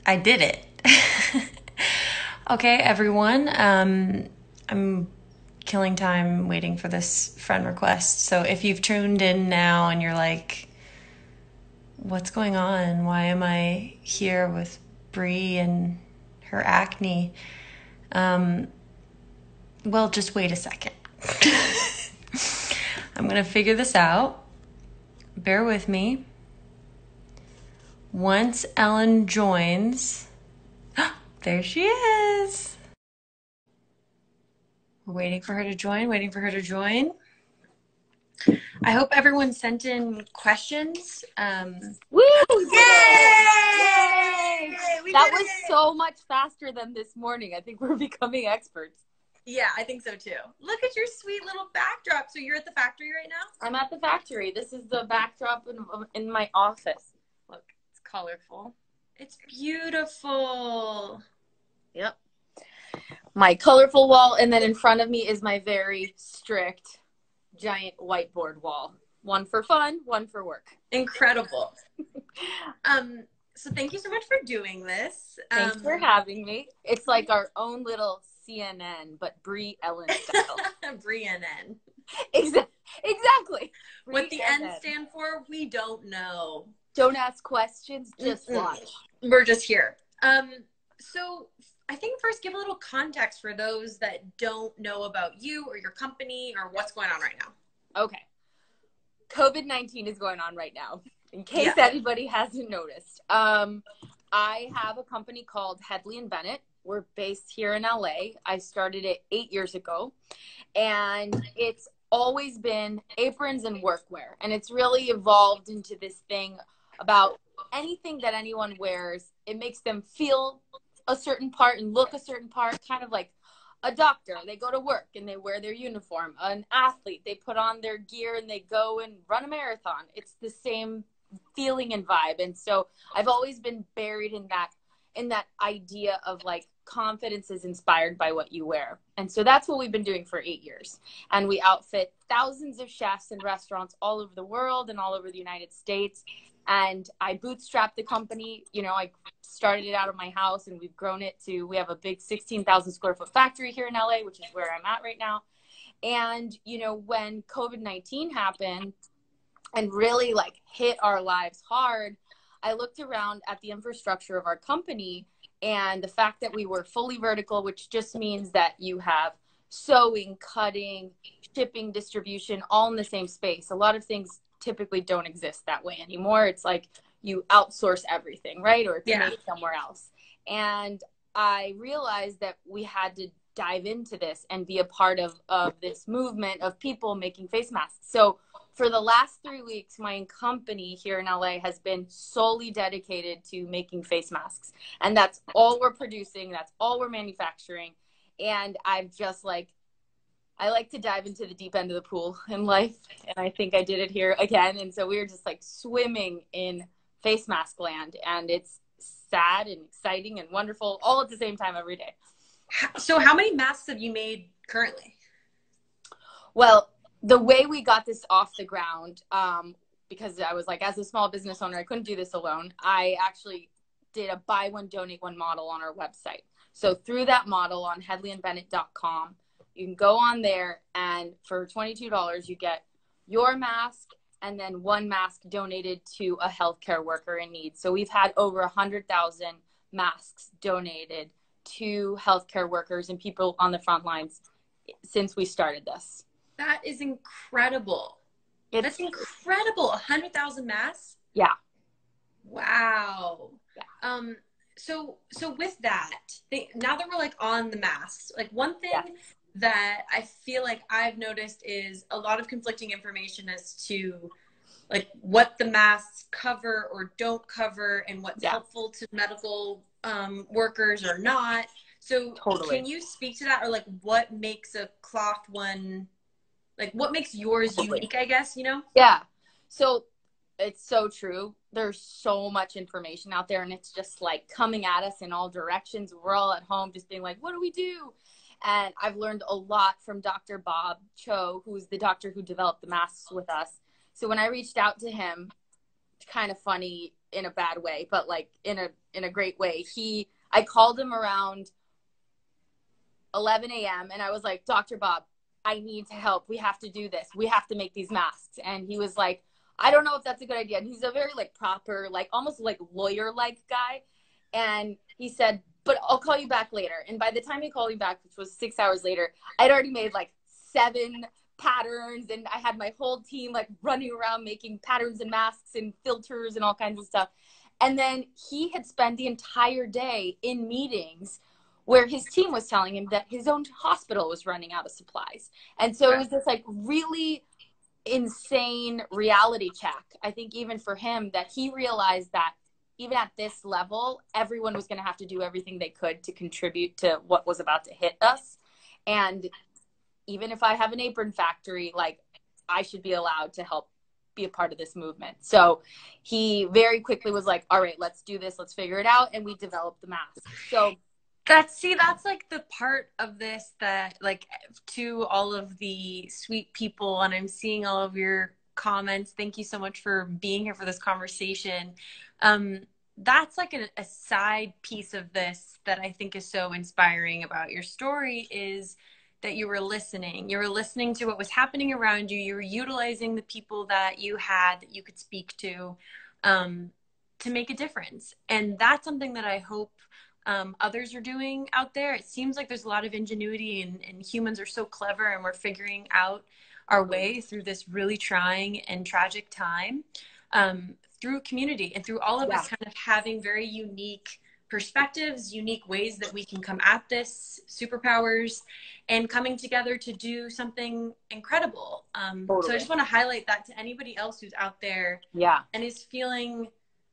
I did it. Okay, everyone. I'm killing time waiting for this friend request. So if you've tuned in now and you're like, what's going on? Why am I here with Brie and her acne? Um, well, just wait a second. I'm going to figure this out. Bear with me. Once Ellen joins, there she is. We're waiting for her to join, waiting for her to join. I hope everyone sent in questions. Woo! We did it! Yay! Yay! That was so much faster than this morning. I think we're becoming experts. Yeah, I think so too. Look at your sweet little backdrop. So you're at the factory right now? I'm at the factory. This is the backdrop in my office. Look, it's colorful. It's beautiful. Yep. My colorful wall, and then in front of me is my very strict giant whiteboard wall. One for fun, one for work. Incredible. So thank you so much for doing this. Thanks for having me. It's like our own little CNN, but Brie Ellen style. Brie and N. Exactly. What the N stand for, we don't know. Don't ask questions, just watch. We're just here. So I think first give a little context for those that don't know about you or your company or what's going on right now. Okay. COVID-19 is going on right now, in case anybody hasn't noticed. I have a company called Hedley and Bennett. We're based here in LA. I started it 8 years ago, and it's always been aprons and workwear. And it's really evolved into this thing about anything that anyone wears. It makes them feel a certain part and look a certain part, kind of like a doctor. They go to work and they wear their uniform. An athlete, they put on their gear and they go and run a marathon. It's the same feeling and vibe. And so I've always been buried in that idea of like confidence is inspired by what you wear. And so that's what we've been doing for 8 years. And we outfit thousands of chefs and restaurants all over the world and all over the United States. And I bootstrapped the company. You know, I started it out of my house and we've grown it to, we have a big 16,000 square foot factory here in LA, which is where I'm at right now. And, you know, when COVID-19 happened and really like hit our lives hard, I looked around at the infrastructure of our company and the fact that we were fully vertical, which just means that you have sewing, cutting, shipping, distribution, all in the same space. A lot of things typically don't exist that way anymore. It's like you outsource everything, right? Or it's made somewhere else. And I realized that we had to dive into this and be a part of this movement of people making face masks. So for the last 3 weeks, my company here in LA has been solely dedicated to making face masks. And that's all we're producing. That's all we're manufacturing. And I've just like, I like to dive into the deep end of the pool in life. And I think I did it here again. And so we were just like swimming in face mask land. And it's sad and exciting and wonderful all at the same time every day. So how many masks have you made currently? Well, the way we got this off the ground, because I was like, as a small business owner, I couldn't do this alone. I actually did a buy one, donate one model on our website. So through that model on hedleyandbennett.com, you can go on there and for $22, you get your mask and then one mask donated to a healthcare worker in need. So we've had over 100,000 masks donated to healthcare workers and people on the front lines since we started this. That is incredible. That's incredible. 100,000 masks? Yeah. Wow. Yeah. So with that, now that we're like on the masks, like one thing that I feel like I've noticed is a lot of conflicting information as to like what the masks cover or don't cover and what's helpful to medical workers or not. So can you speak to that, or like what makes a cloth one, like what makes yours unique, I guess, you know? Yeah. So it's so true. There's so much information out there and it's just like coming at us in all directions. We're all at home just being like, what do we do? And I've learned a lot from Dr. Bob Cho, who's the doctor who developed the masks with us. So when I reached out to him, kind of funny, in a bad way, but like in a great way. I called him around 11 a.m. and I was like, Dr. Bob, I need to help. We have to do this. We have to make these masks. And he was like, I don't know if that's a good idea. And he's a very like proper, like almost like lawyer-like guy. And he said, but I'll call you back later. And by the time he called me back, which was 6 hours later, I'd already made like 7 patterns, and I had my whole team like running around making patterns and masks and filters and all kinds of stuff. And then he had spent the entire day in meetings where his team was telling him that his own hospital was running out of supplies. And so it was this like really insane reality check, I think, even for him, that he realized that even at this level, everyone was going to have to do everything they could to contribute to what was about to hit us. And even if I have an apron factory, like I should be allowed to help be a part of this movement. So he very quickly was like, all right, let's do this. Let's figure it out. And we developed the mask. So that's like the part of this that, like, to all of the sweet people, and I'm seeing all of your comments. Thank you so much for being here for this conversation. That's like a side piece of this that I think is so inspiring about your story, is that you were listening. You were listening to what was happening around you. You were utilizing the people that you had, that you could speak to make a difference. And that's something that I hope others are doing out there. It seems like there's a lot of ingenuity, and humans are so clever, and we're figuring out our way through this really trying and tragic time, through community and through all of us kind of having very unique perspectives, unique ways that we can come at this, superpowers, and coming together to do something incredible. So I just want to highlight that to anybody else who's out there and is feeling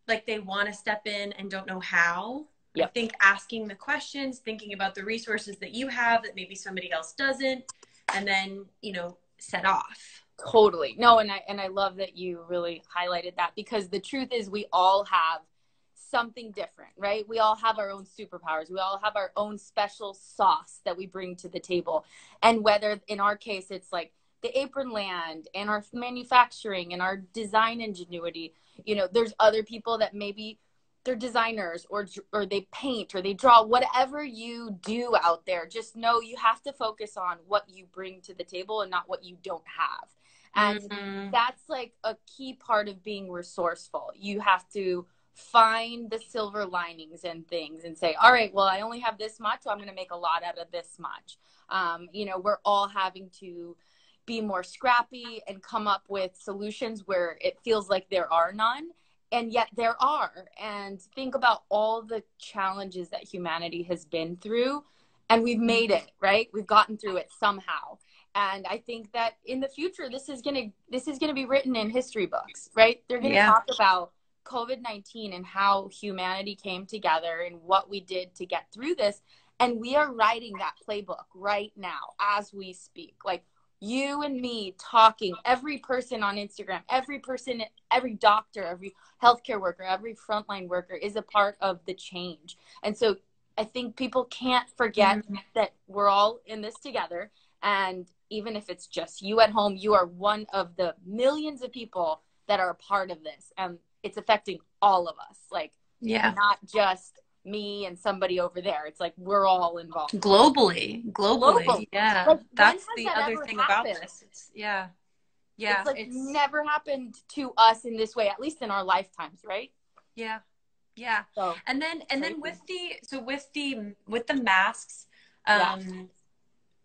like they want to step in and don't know how. I think asking the questions, thinking about the resources that you have that maybe somebody else doesn't, and then, you know, set off. Totally. No, and I love that you really highlighted that, because the truth is we all have something different, right? We all have our own superpowers. We all have our own special sauce that we bring to the table. And whether in our case, it's like the apron land and our manufacturing and our design ingenuity, you know, there's other people that maybe they're designers or they paint or they draw. Whatever you do out there, just know you have to focus on what you bring to the table and not what you don't have. And that's like a key part of being resourceful. You have to find the silver linings and things and say, all right, well, I only have this much, so I'm going to make a lot out of this much. You know, we're all having to be more scrappy and come up with solutions where it feels like there are none. And yet there are. And think about all the challenges that humanity has been through, and we've made it, right? We've gotten through it somehow. And I think that in the future, this is gonna be written in history books, right? They're gonna talk about COVID-19 and how humanity came together and what we did to get through this. And we are writing that playbook right now as we speak. Like, you and me talking, every person on Instagram, every person, every doctor, every healthcare worker, every frontline worker is a part of the change. And so I think people can't forget that we're all in this together. And even if it's just you at home, you are one of the millions of people that are a part of this. And it's affecting all of us. Like, not just me and somebody over there. It's like we're all involved globally. Yeah, like, that's the other thing about this. It's it's like never happened to us in this way, at least in our lifetimes, right? So, and then with the masks,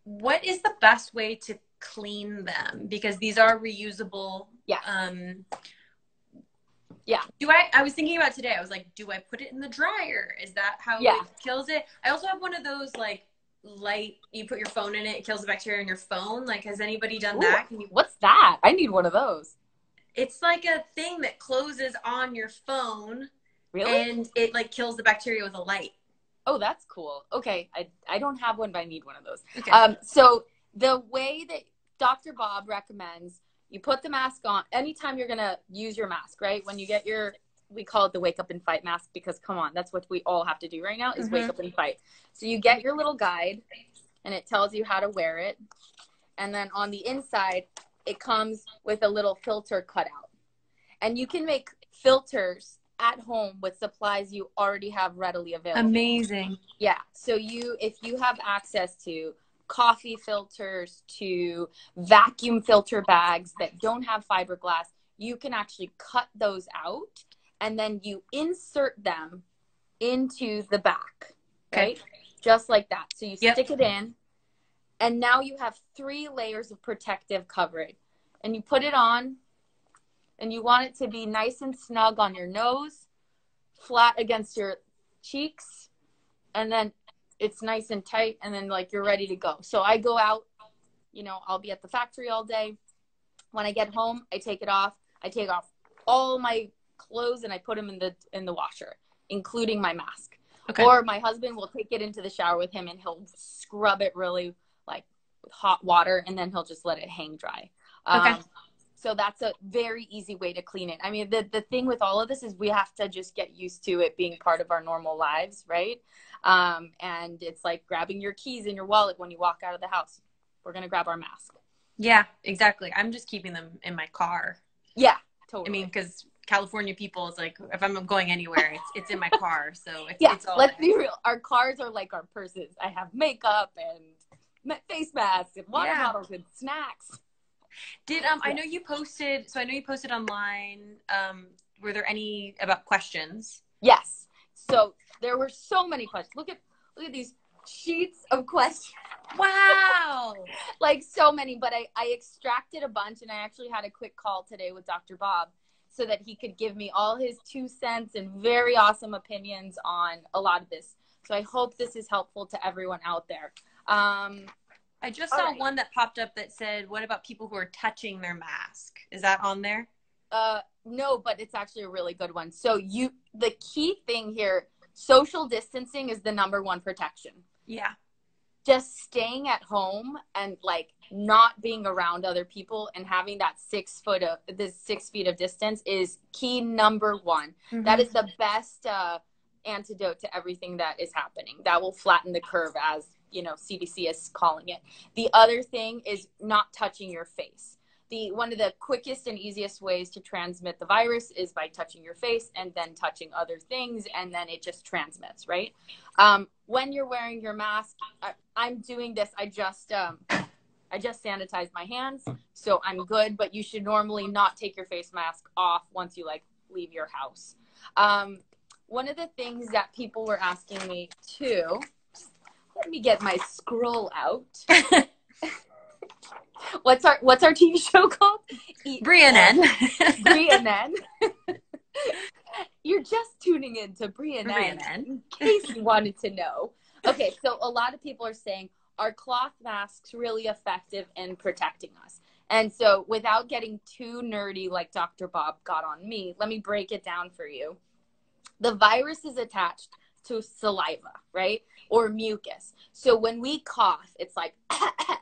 what is the best way to clean them, because these are reusable? I was thinking about today, I was like, do I put it in the dryer? Is that how it kills it? I also have one of those, like, light, you put your phone in it, it kills the bacteria in your phone. Like, has anybody done that? What's that? I need one of those. It's like a thing that closes on your phone. Really? And it, like, kills the bacteria with a light. Oh, that's cool. Okay. I don't have one, but I need one of those. Okay. So the way that Dr. Bob recommends, you put the mask on anytime you're going to use your mask, right? When you get we call it the wake up and fight mask, because come on, that's what we all have to do right now is wake up and fight. So you get your little guide and it tells you how to wear it. And then on the inside, it comes with a little filter cutout. And you can make filters at home with supplies you already have readily available. Amazing. Yeah. So if you have access to coffee filters, to vacuum filter bags that don't have fiberglass, you can actually cut those out and then you insert them into the back, right? Okay. Just like that. So you stick it in, and now you have 3 layers of protective coverage. And you put it on, and you want it to be nice and snug on your nose, flat against your cheeks, and then it's nice and tight, and then like you're ready to go. So I go out, you know, I'll be at the factory all day. When I get home, I take it off. I take off all my clothes and I put them in the washer, including my mask. Okay. Or my husband will take it into the shower with him and he'll scrub it really like with hot water, and then he'll just let it hang dry. Okay. So that's a very easy way to clean it. I mean, the thing with all of this is we have to just get used to it being part of our normal lives, right? And it's like grabbing your keys in your wallet when you walk out of the house. We're going to grab our mask. Yeah, exactly. I'm just keeping them in my car. Yeah, totally. I mean, because California people is like, if I'm going anywhere, it's in my car. So it's all let's be real. Our cars are like our purses. I have makeup and face masks and water bottles and snacks. I know you posted, online, were there any about questions? Yes. So there were so many questions. Look at these sheets of questions. Wow. Like so many, but I extracted a bunch, and I actually had a quick call today with Dr. Bob so that he could give me all his 2 cents and very awesome opinions on a lot of this. So I hope this is helpful to everyone out there. I just saw one that popped up that said, what about people who are touching their mask? Is that on there? No, but it's actually a really good one. So the key thing here, social distancing is the #1 protection. Yeah. Just staying at home and like not being around other people and having that 6 feet of distance is key #1. Mm-hmm. That is the best antidote to everything that is happening. That will flatten the curve, as you know, CDC is calling it. The other thing is not touching your face. One of the quickest and easiest ways to transmit the virus is by touching your face and then touching other things, and then it just transmits, right? When you're wearing your mask, I'm doing this. I just sanitized my hands, so I'm good, but you should normally not take your face mask off once you like leave your house. One of the things that people were asking me too, let me get my scroll out. What's our TV show called? Brie and N. Brie and N. You're just tuning in to Brie and N, in case you wanted to know. Okay, so a lot of people are saying, are cloth masks really effective in protecting us? And so without getting too nerdy like Dr. Bob got on me, let me break it down for you. The virus is attached to saliva, right? Or mucus. So when we cough, it's like,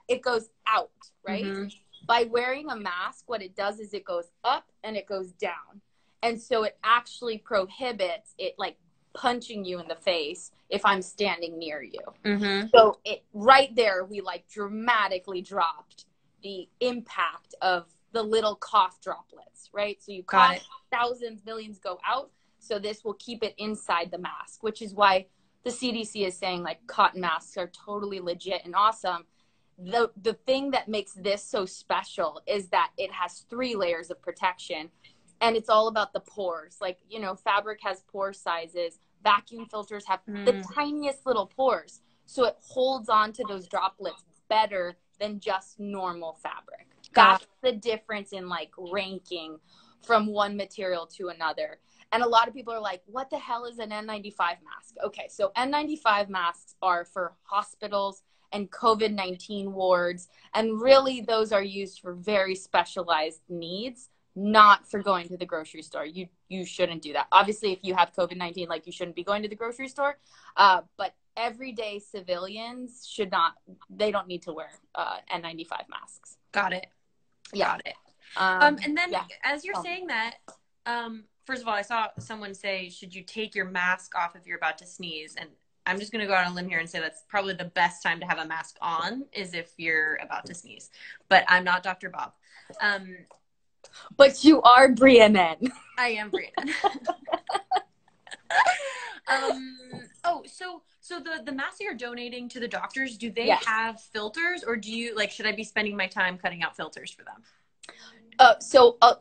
it goes out, right? Mm-hmm. By wearing a mask, what it does is it goes up and it goes down. And so it actually prohibits it like punching you in the face if I'm standing near you. Mm-hmm. So right there, we like dramatically dropped the impact of the little cough droplets, right? So you cough, thousands, millions go out. So this will keep it inside the mask, which is why the CDC is saying like cotton masks are totally legit and awesome. The thing that makes this so special is that it has 3 layers of protection, and it's all about the pores. Like, you know, fabric has pore sizes. Vacuum filters have the tiniest little pores. So it holds on to those droplets better than just normal fabric. That's the difference in like ranking from one material to another. And a lot of people are like, what the hell is an N95 mask? Okay, so N95 masks are for hospitals and COVID-19 wards. And really, those are used for very specialized needs, not for going to the grocery store. You shouldn't do that. Obviously, if you have COVID-19, like you shouldn't be going to the grocery store. But everyday civilians they don't need to wear N95 masks. Got it. Yeah. Got it. And then as you're saying that, first of all, I saw someone say, should you take your mask off if you're about to sneeze? And I'm just going to go out on a limb here and say that's probably the best time to have a mask on is if you're about to sneeze. But I'm not Dr. Bob. But you are Brienne. I am Brandon. So the masks you're donating to the doctors, do they have filters, or do you, like, should I be spending my time cutting out filters for them?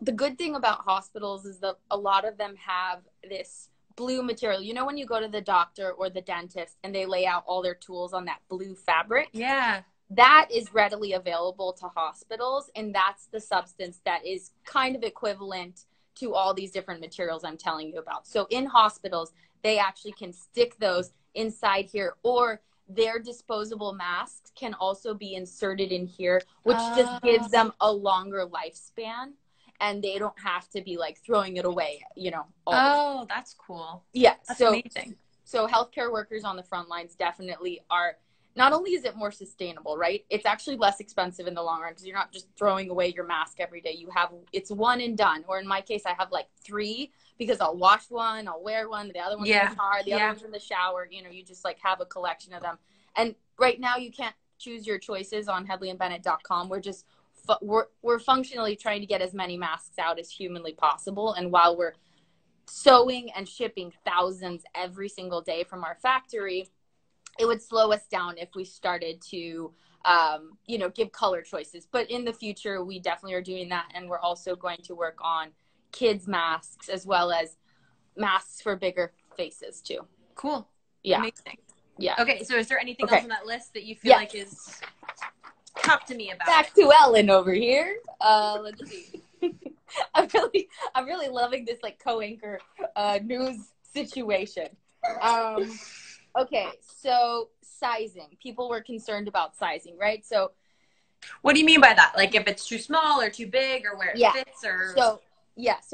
The good thing about hospitals is that a lot of them have this blue material. You know, when you go to the doctor or the dentist and they lay out all their tools on that blue fabric? Yeah. That is readily available to hospitals, and that's the substance that is kind of equivalent to all these different materials I'm telling you about. So in hospitals, they actually can stick those inside here, or their disposable masks can also be inserted in here, which just gives them a longer lifespan, and they don't have to be like throwing it away, you know. That's cool. Yeah. That's amazing. So healthcare workers on the front lines definitely are. Not only is it more sustainable, right? It's actually less expensive in the long run because you're not just throwing away your mask every day. It's one and done. Or in my case, I have like 3 because I'll wash one, I'll wear one, the other one's in the car, the other one's in the shower. You know, you just like have a collection of them. And right now you can't choose your choices on hedleyandbennett.com. We're just, we're functionally trying to get as many masks out as humanly possible. And while we're sewing and shipping thousands every single day from our factory, it would slow us down if we started to, you know, give color choices. But in the future, we definitely are doing that. And we're also going to work on kids' masks as well as masks for bigger faces too. Cool. Yeah. Amazing. Yeah. Okay. So is there anything else on that list that you feel like is, talk to me about? Back to Ellen over here. Let's see. I'm really loving this like co-anchor news situation. Okay, so sizing. People were concerned about sizing, right? So what do you mean by that? Like if it's too small or too big or where it fits or... So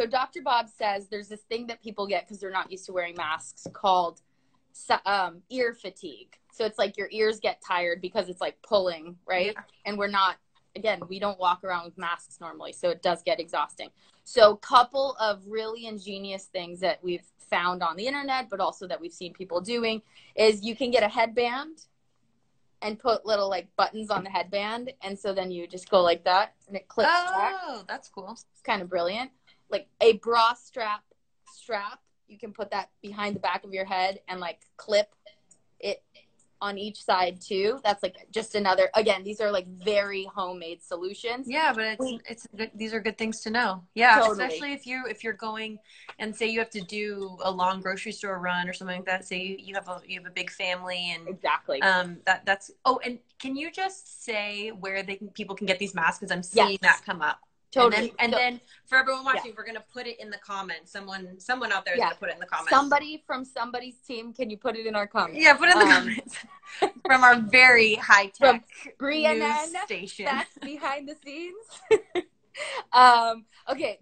Dr. Bob says there's this thing that people get because they're not used to wearing masks called ear fatigue. So it's like your ears get tired because it's like pulling, right? Yeah. And we don't walk around with masks normally, so it does get exhausting. So a couple of really ingenious things that we've found on the internet, but also that we've seen people doing, is you can get a headband and put little like buttons on the headband, and so then you just go like that and it clips back. Oh, that's cool. It's kind of brilliant. Like a bra strap, you can put that behind the back of your head and like clip it on each side too. That's like just another, again, these are like very homemade solutions. Yeah, but it's good, these are good things to know. Yeah, totally. Especially if you're going and say you have to do a long grocery store run or something like that. Say you have a big family and exactly. That's and can you just say where people can get these masks, because I'm seeing that come up. Totally. And then for everyone watching, we're going to put it in the comments. Someone out there is going to put it in the comments. Somebody from somebody's team, can you put it in our comments? Yeah, put it in the comments. From our very high-tech news station. That's behind the scenes. Okay,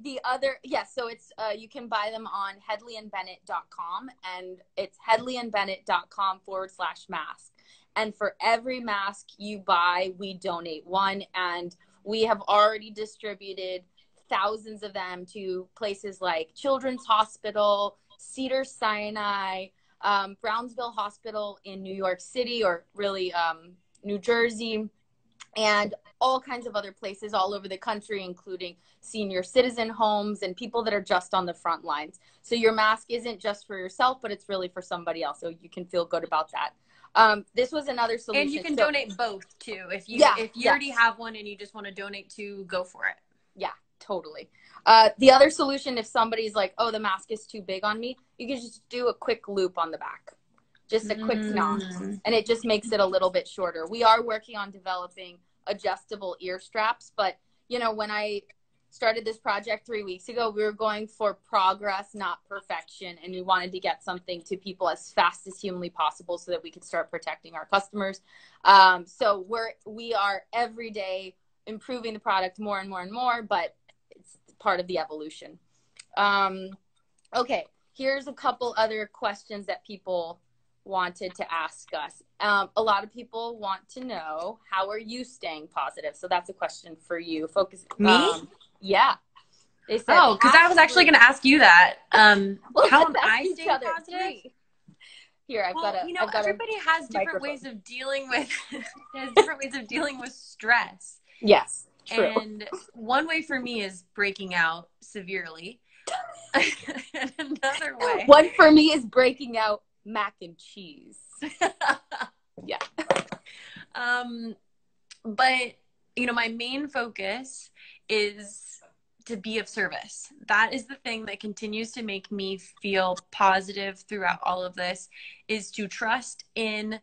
so it's, you can buy them on hedleyandbennett.com, and it's hedleyandbennett.com/mask. And for every mask you buy, we donate one, and we have already distributed thousands of them to places like Children's Hospital, Cedars-Sinai, Brownsville Hospital in New York City, or really New Jersey, and all kinds of other places all over the country, including senior citizen homes and people that are just on the front lines. So your mask isn't just for yourself, but it's really for somebody else. So you can feel good about that. This was another solution. And you can donate both too. If you already have one and you just want to donate two, go for it. Yeah, totally. The other solution, if somebody's like, oh, the mask is too big on me, you can just do a quick loop on the back. Just a quick knot. And it just makes it a little bit shorter. We are working on developing adjustable ear straps. But, you know, when I started this project 3 weeks ago, we were going for progress, not perfection. And we wanted to get something to people as fast as humanly possible so that we could start protecting our customers. So we are every day improving the product more and more and more, but it's part of the evolution. Okay, here's a couple other questions that people wanted to ask us. A lot of people want to know, how are you staying positive? So that's a question for you. Me? Yeah. They said, because I was actually going to ask you that. How am I staying positive? Here, I've got everybody has different ways of dealing with stress. Yes. True. And one way for me is breaking out severely. And another way. One for me is breaking out mac and cheese. Yeah. But, you know, my main focus is to be of service. That is the thing that continues to make me feel positive throughout all of this, is to trust in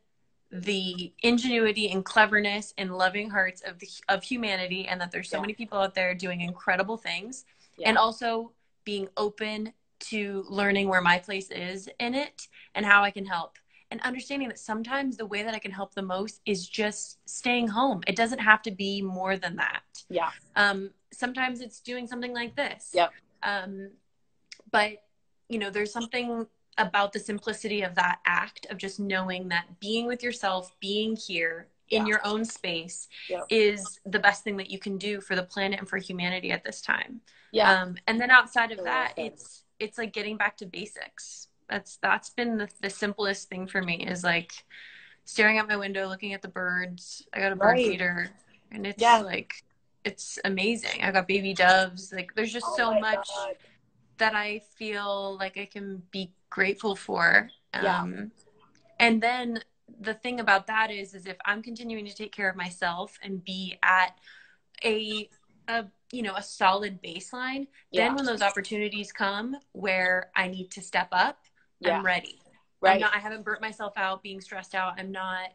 the ingenuity and cleverness and loving hearts of humanity, and that there's so many people out there doing incredible things, and also being open to learning where my place is in it and how I can help, and understanding that sometimes the way that I can help the most is just staying home. It doesn't have to be more than that. Yeah. Sometimes it's doing something like this. Yep. But, you know, there's something about the simplicity of that act of just knowing that being with yourself, being here in your own space is the best thing that you can do for the planet and for humanity at this time. Yeah. And then outside of that, it's like getting back to basics. That's been the simplest thing for me, is like staring out my window, looking at the birds. I got a bird feeder, and it's like, it's amazing. I got baby doves. Like, there's just so much that I feel like I can be grateful for. And then the thing about that is if I'm continuing to take care of myself and be at a solid baseline, then when those opportunities come where I need to step up, I'm ready. Right. I haven't burnt myself out being stressed out. I'm not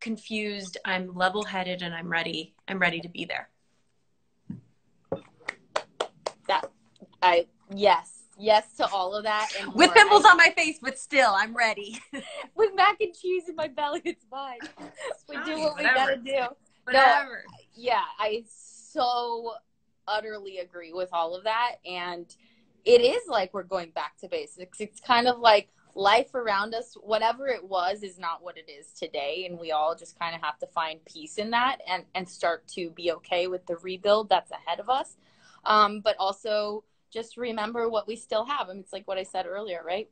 confused. I'm level-headed, and I'm ready. I'm ready to be there. Yes to all of that. And with pimples on my face, but still, I'm ready. With mac and cheese in my belly, it's fine. We do what we gotta do. Whatever. No, I so utterly agree with all of that. And it is like we're going back to basics. It's kind of like life around us, whatever it was, is not what it is today. And we all just kind of have to find peace in that and start to be okay with the rebuild that's ahead of us. But also just remember what we still have. I mean, it's like what I said earlier, right?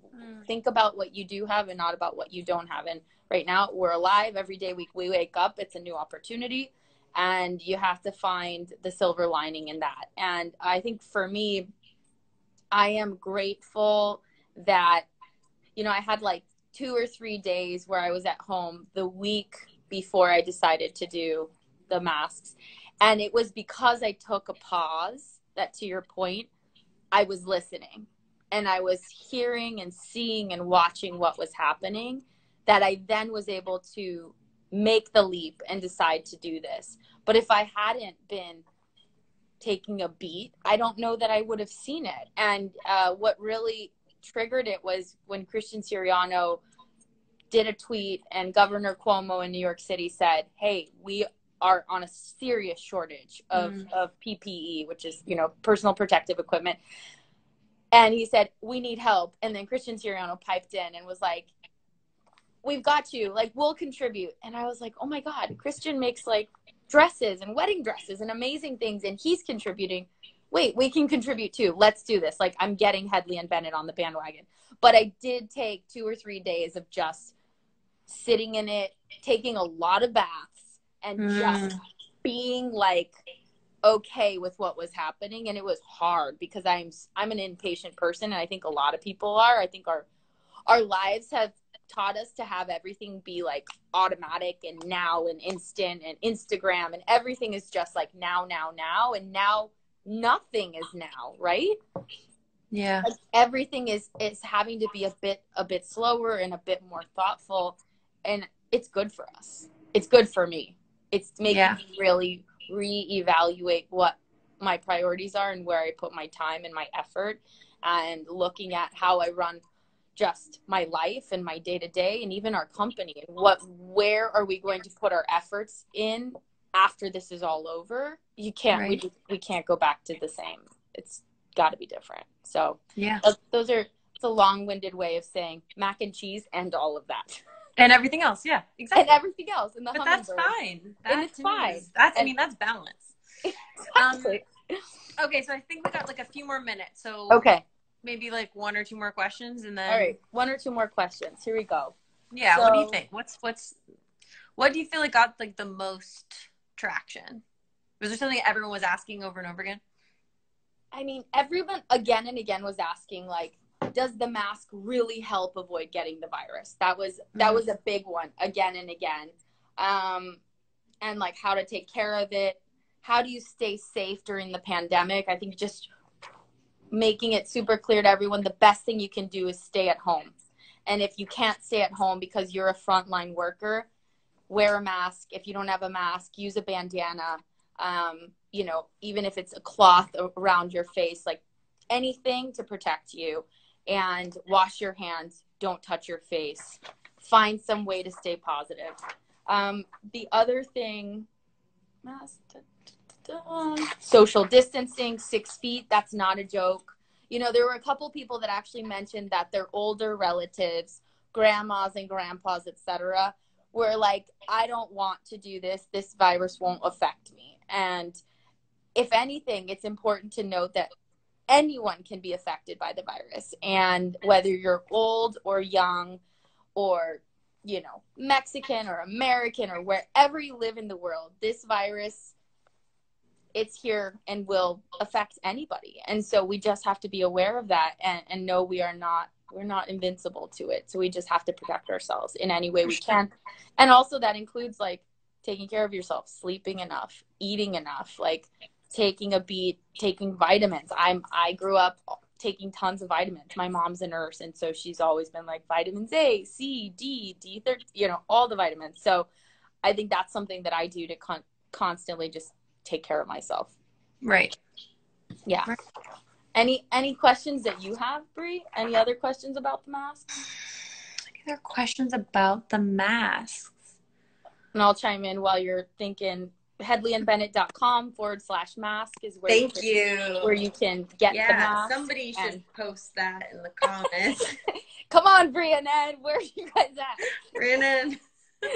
Think about what you do have and not about what you don't have. And right now we're alive. Every day we wake up, it's a new opportunity, and you have to find the silver lining in that. And I think for me, I am grateful that, you know, I had like 2 or 3 days where I was at home the week before I decided to do the masks. And it was because I took a pause that, to your point, I was listening and I was hearing and seeing and watching what was happening, that I then was able to make the leap and decide to do this. But if I hadn't been taking a beat, I don't know that I would have seen it. And what really triggered it was when Christian Siriano did a tweet, and Governor Cuomo in New York City said, hey, we are on a serious shortage of PPE, which is, you know, personal protective equipment. And he said, we need help. And then Christian Siriano piped in and was like, we've got you, like, we'll contribute. And I was like, oh my God, Christian makes like dresses and wedding dresses and amazing things, and he's contributing. Wait, we can contribute too. Let's do this. Like, I'm getting Hedley and Bennett on the bandwagon. But I did take 2 or 3 days of just sitting in it, taking a lot of baths, and just being like okay with what was happening. And it was hard because I'm an impatient person, and I think a lot of people are. I think our lives have taught us to have everything be like automatic and now and instant and Instagram, and everything is just like now, and now nothing is now, right? Yeah. Like everything is having to be a bit slower and a bit more thoughtful, and it's good for us. It's good for me. It's making me really reevaluate what my priorities are and where I put my time and my effort, and looking at how I run just my life and my day-to-day and even our company, and where are we going to put our efforts in after this is all over. You can't, we can't go back to the same. It's got to be different. So it's a long-winded way of saying mac and cheese and all of that. And everything else, yeah, exactly. And everything else, and the but that's fine. And it's fine. That's balance. Exactly. Okay, so I think we got like a few more minutes. So maybe like 1 or 2 more questions, and then all right, 1 or 2 more questions. Here we go. Yeah. So, what do you think? What do you feel like got like the most traction? Was there something everyone was asking over and over again? I mean, everyone again and again was asking, like, does the mask really help avoid getting the virus? That was a big one again and again. And like how to take care of it. How do you stay safe during the pandemic? I think just making it super clear to everyone, the best thing you can do is stay at home. And if you can't stay at home because you're a frontline worker, wear a mask. If you don't have a mask, use a bandana. You know, even if it's a cloth around your face, like anything to protect you, and wash your hands. Don't touch your face. Find some way to stay positive. The other thing, social distancing, 6 feet. That's not a joke. You know, there were a couple people that actually mentioned that their older relatives, grandmas and grandpas, etc., were like, I don't want to do this. This virus won't affect me. And if anything, it's important to note that anyone can be affected by the virus. And whether you're old or young or, you know, Mexican or American or wherever you live in the world, this virus, it's here and will affect anybody. And so we just have to be aware of that and know we're not invincible to it. So we just have to protect ourselves in any way we can. And also that includes like taking care of yourself, sleeping enough, eating enough, like taking a beat, taking vitamins. I grew up taking tons of vitamins. My mom's a nurse, and so she's always been like vitamins A, C, D, D13, you know, all the vitamins. So I think that's something that I do to constantly just take care of myself. Right. Yeah. Right. Any questions that you have, Brie? Any other questions about the mask? Any other questions about the masks? And I'll chime in while you're thinking. hedleyandbennett.com/mask is where where you can get the mask. Somebody should post that in the comments. Come on, Brie and Ed, where are you guys at? Brandon. There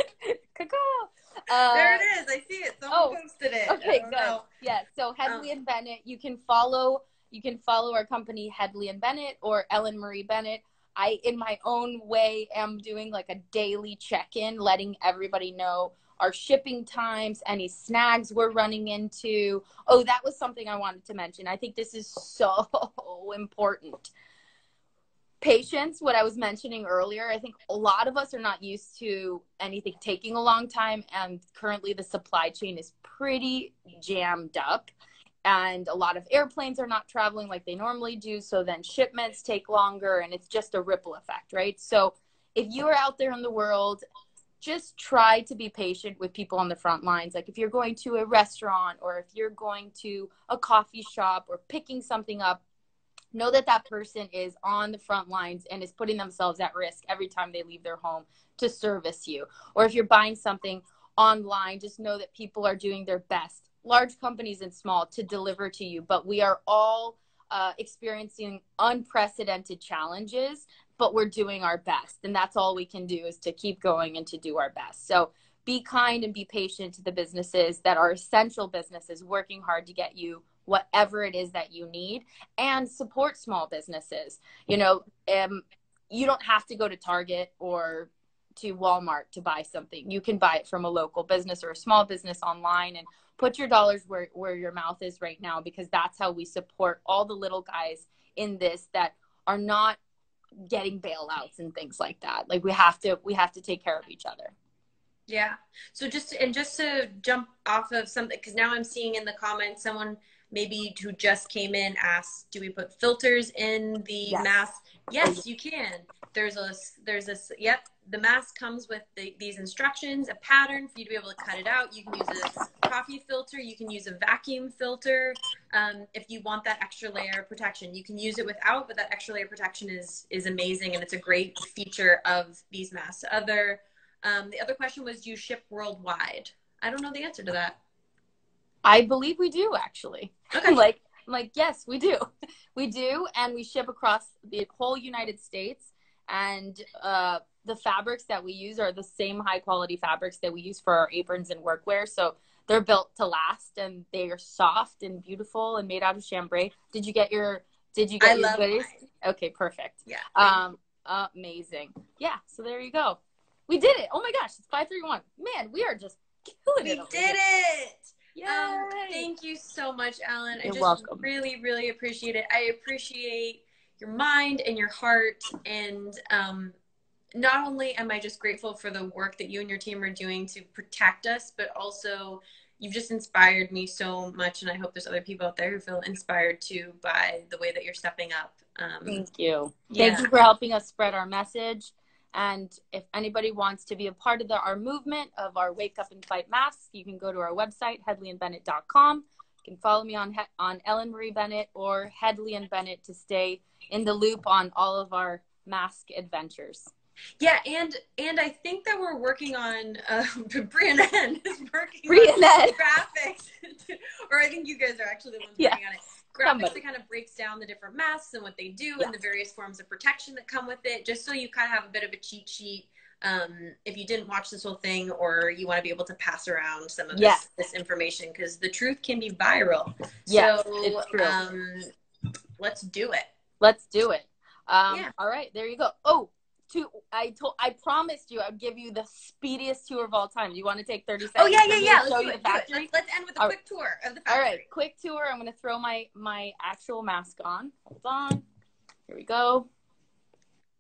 it is. I see it. Someone posted it. Okay, good. Yeah. So Hedley and Bennett, you can follow our company Hedley and Bennett or Ellen Marie Bennett. I, in my own way, am doing like a daily check-in, letting everybody know our shipping times, any snags we're running into. Oh, that was something I wanted to mention. I think this is so important. Patience, what I was mentioning earlier, I think a lot of us are not used to anything taking a long time, and currently the supply chain is pretty jammed up, and a lot of airplanes are not traveling like they normally do, so then shipments take longer, and it's just a ripple effect, right? So if you are out there in the world, just try to be patient with people on the front lines. Like if you're going to a restaurant or if you're going to a coffee shop or picking something up, know that that person is on the front lines and is putting themselves at risk every time they leave their home to service you. Or if you're buying something online, just know that people are doing their best, large companies and small, to deliver to you. But we are all experiencing unprecedented challenges, but we're doing our best. And that's all we can do, is to keep going and to do our best. So be kind and be patient to the businesses that are essential businesses working hard to get you whatever it is that you need, and support small businesses. You know, you don't have to go to Target or to Walmart to buy something. You can buy it from a local business or a small business online, and put your dollars where your mouth is right now, because that's how we support all the little guys in this that are not getting bailouts and things like that. Like we have to take care of each other. Yeah. So just to jump off of something, because now I'm seeing in the comments someone maybe who just came in asked, do we put filters in the mask? Yes, you can. There's a yep. The mask comes with these instructions, a pattern for you to be able to cut it out. You can use a coffee filter. You can use a vacuum filter. If you want that extra layer of protection, you can use it without, but that extra layer of protection is amazing, and it's a great feature of these masks. The other question was, do you ship worldwide? I don't know the answer to that. I believe we do, actually. Okay. like, yes, we do. We do, and we ship across the whole United States, and the fabrics that we use are the same high quality fabrics that we use for our aprons and workwear. So they're built to last, and they are soft and beautiful and made out of chambray. Did you get your goodies? Okay, perfect. Yeah. Amazing. Yeah, so there you go. We did it. Oh my gosh, it's 5-3-1. Man, we are just killing it. We did it. Thank you so much, Ellen. You're welcome. Really, really appreciate it. I appreciate your mind and your heart. And not only am I just grateful for the work that you and your team are doing to protect us, but also you've just inspired me so much. And I hope there's other people out there who feel inspired too by the way that you're stepping up. Thank you. Yeah. Thank you for helping us spread our message. And if anybody wants to be a part of our movement of our Wake Up and Fight masks, you can go to our website, hedleyandbennett.com. You can follow me on Ellen Marie Bennett or Hedley and Bennett to stay in the loop on all of our mask adventures. Yeah, and I think that we're working on Brie is working on graphics, or I think you guys are actually the ones working on it. Graphics that kind of breaks down the different masks and what they do and the various forms of protection that come with it, just so you kind of have a bit of a cheat sheet if you didn't watch this whole thing, or you want to be able to pass around some of this information, because the truth can be viral. Yeah, so it's true. Let's do it. Let's do it. All right, there you go. Oh, I promised you I'd give you the speediest tour of all time. Do you want to take 30 seconds? Oh, yeah. Let's show you the factory. Let's end with a quick tour of the factory. All right, quick tour. I'm going to throw my actual mask on. Hold on. Here we go.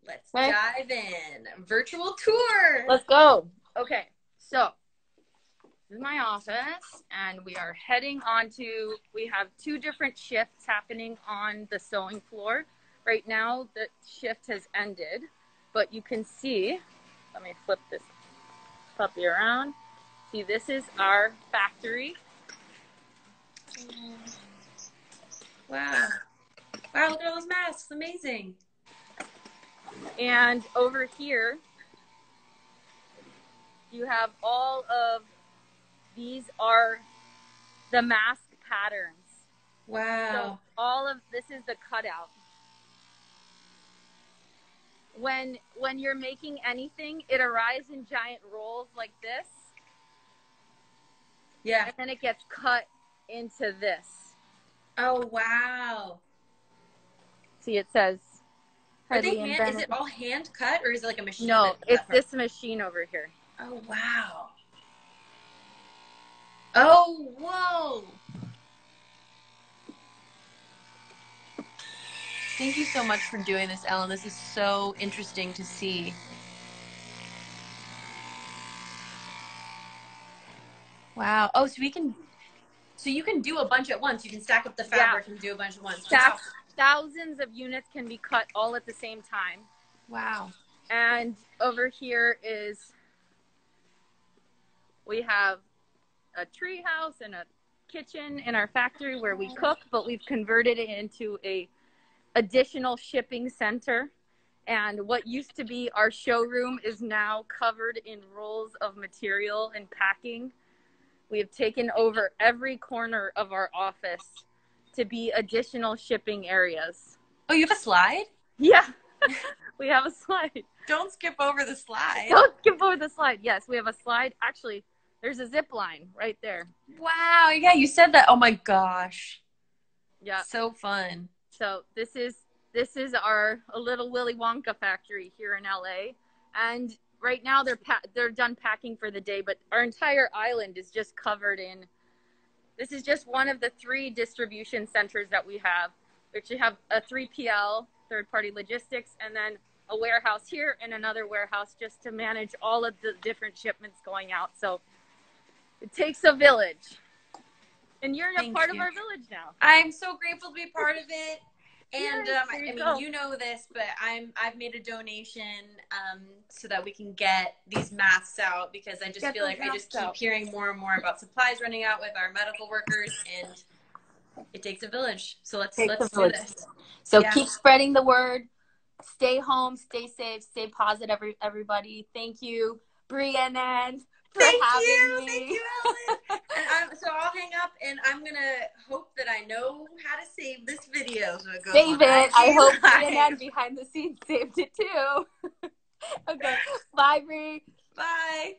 Let's dive in. Virtual tour. Let's go. Okay, so this is my office, and we are heading on to, we have 2 different shifts happening on the sewing floor. Right now, the shift has ended. But you can see, let me flip this puppy around. See, this is our factory. Wow. Wow, look at all those masks. Amazing. And over here, you have all of these are the mask patterns. Wow. So all of this is the cutout. When you're making anything, it arrives in giant rolls like this. Yeah. And then it gets cut into this. Oh, wow. See, it says is it all hand cut, or is it like a machine? No, it's this machine over here. Oh, wow. Oh, whoa. Thank you so much for doing this, Ellen. This is so interesting to see. Wow. Oh, so you can do a bunch at once. You can stack up the fabric and do a bunch at once. Thousands of units can be cut all at the same time. Wow. And over here we have a tree house and a kitchen in our factory where we cook, but we've converted it into a additional shipping center, and what used to be our showroom is now covered in rolls of material and packing. We have taken over every corner of our office to be additional shipping areas. Oh, you have a slide? Yeah, we have a slide. Don't skip over the slide. Don't skip over the slide. Yes, we have a slide. Actually, there's a zip line right there. Wow, yeah, you said that. Oh my gosh. Yeah. So fun. So this is our little Willy Wonka factory here in LA, and right now they're done packing for the day. But our entire island is just covered in. This is just one of the 3 distribution centers that we have. We actually have a 3PL, third-party logistics, and then a warehouse here and another warehouse just to manage all of the different shipments going out. So it takes a village. And you're a part of our village now. I'm so grateful to be part of it. And I mean, you know this, but I've made a donation so that we can get these masks out, because I just feel like I just keep hearing more and more about supplies running out with our medical workers, and it takes a village. So let's do this. So keep spreading the word. Stay home, stay safe, stay positive, everybody. Thank you, Brie and Ann, for having me. Thank you, Ellen. And so I'll hang up, and I'm going to hope that I know how to save this video. So it goes save it. I hope Brie and Ann behind the scenes saved it too. Okay. Bye, Brie. Bye.